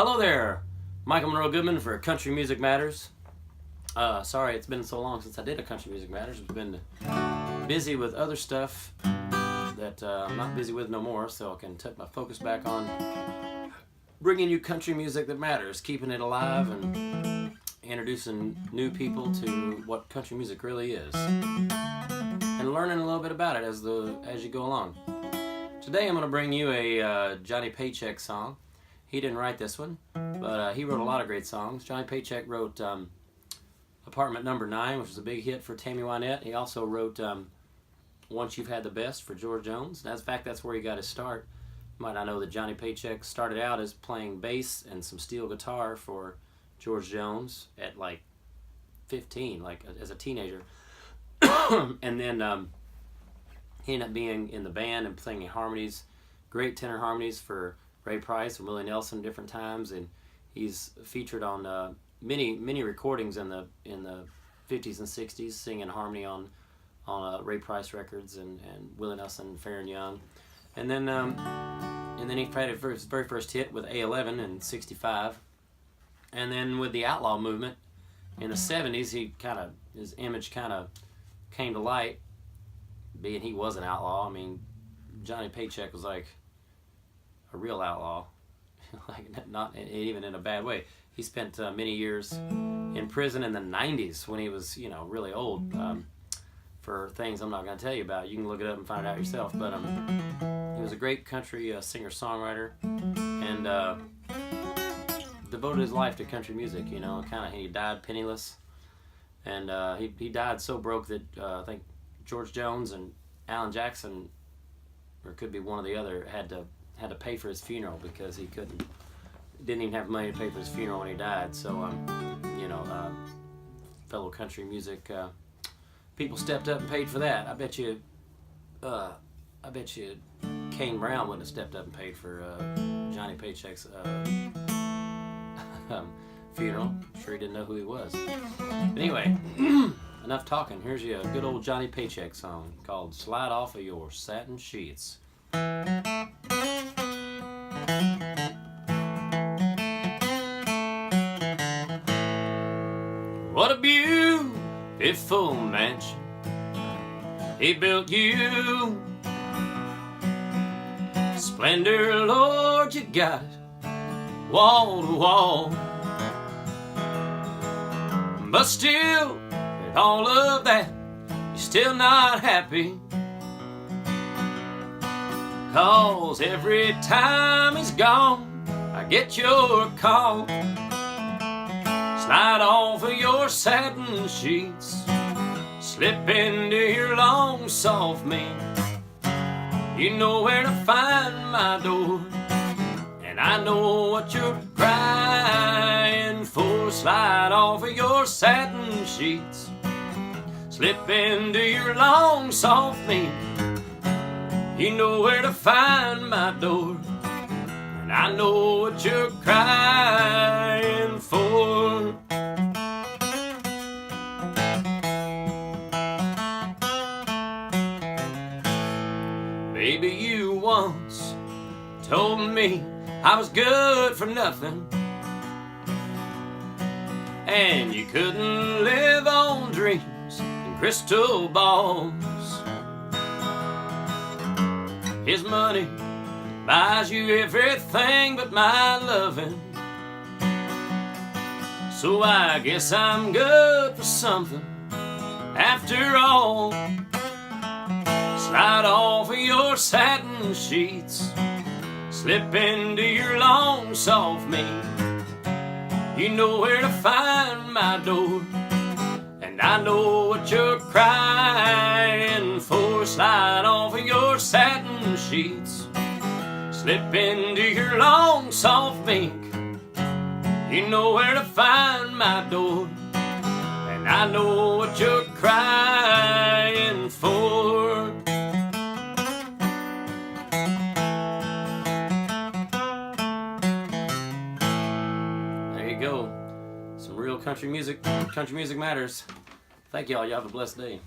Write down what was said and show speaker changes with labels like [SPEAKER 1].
[SPEAKER 1] Hello there, Michael Monroe Goodman for Country Music Matters. Sorry it's been so long since I did a Country Music Matters. I've been busy with other stuff that I'm not busy with no more, so I can take my focus back on bringing you country music that matters, keeping it alive and introducing new people to what country music really is, and learning a little bit about it as you go along. Today I'm going to bring you a Johnny Paycheck song. He didn't write this one, but he wrote a lot of great songs. Johnny Paycheck wrote Apartment Number 9, which was a big hit for Tammy Wynette. He also wrote Once You've Had the Best for George Jones. In fact, that's where he got his start. You might not know that Johnny Paycheck started out as playing bass and some steel guitar for George Jones at like 15, like as a teenager. And then he ended up being in the band and playing harmonies, great tenor harmonies for Ray Price and Willie Nelson different times, and he's featured on many recordings in the 50s and 60s, singing harmony on Ray Price records and Willie Nelson, Fair and Young, and then he had his very first hit with A11 in '65, and then with the outlaw movement in the '70s, his image kind of came to light, being he was an outlaw. I mean, Johnny Paycheck was like a real outlaw, like not even in a bad way. He spent many years in prison in the '90s when he was, really old, for things I'm not going to tell you about. You can look it up and find it out yourself. But he was a great country singer-songwriter, and devoted his life to country music. He died penniless, and he died so broke that I think George Jones and Alan Jackson, or it could be one or the other, had to pay for his funeral because he didn't even have money to pay for his funeral when he died. So fellow country music people stepped up and paid for that. I bet you Kane Brown wouldn't have stepped up and paid for Johnny Paycheck's funeral. I'm sure he didn't know who he was. But anyway, enough talking. Here's you a good old Johnny Paycheck song called "Slide Off of Your Satin Sheets." What a beautiful mansion he built you. Splendor, Lord, you got it wall to wall. But still, with all of that, you're still not happy. 'Cause every time he's gone, I get your call. Slide off of your satin sheets, slip into your long soft mane. You know where to find my door, and I know what you're crying for. Slide off of your satin sheets, slip into your long soft mane. You know where to find my door, and I know what you're crying for. Baby, you once told me I was good for nothing, and you couldn't live on dreams and crystal balls. His money buys you everything but my loving, so I guess I'm good for something after all. Slide off of your satin sheets, slip into your long soft mane. You know where to find my door, and I know what you're crying for. Slide off of your satin sheets, slip into your long soft mink. You know where to find my door, and I know what you're crying for. There you go. Some real country music. Country music matters. Thank y'all. Y'all have a blessed day.